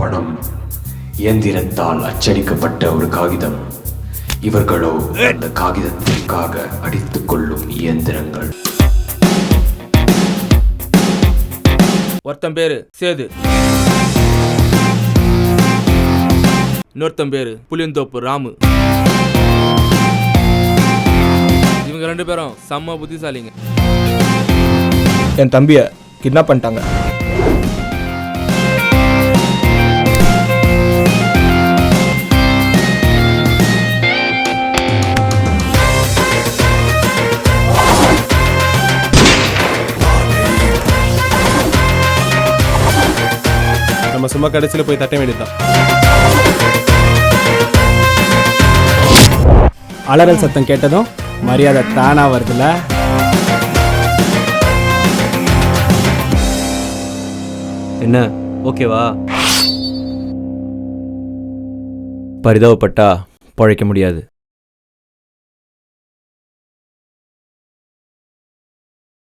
பணம், இயந்திரத்தால் அச்சடிக்கப்பட்ட ஒரு காகிதம். இவர்களோ அந்த காகிதத்திற்காக அடித்துக் கொள்ளும் இயந்திரங்கள். ஒருத்தன் பேரு சேது, இன்னொருத்தன் பேரு புளியந்தோப்பு ராமு. இவங்க 2 பேரும் செம்ம புத்திசாலிங்க. என் தம்பியை கிட்னாப் பண்ணிட்டாங்க. நம்ம சும்மா கடைசியில் போய் தட்ட வேண்டியதுதான். அலறல் சத்தம் கேட்டதும் மரியாதை தானா வருதுல்ல. என்ன ஓகேவா? பரிதாபப்பட்டா பழைக்க முடியாது.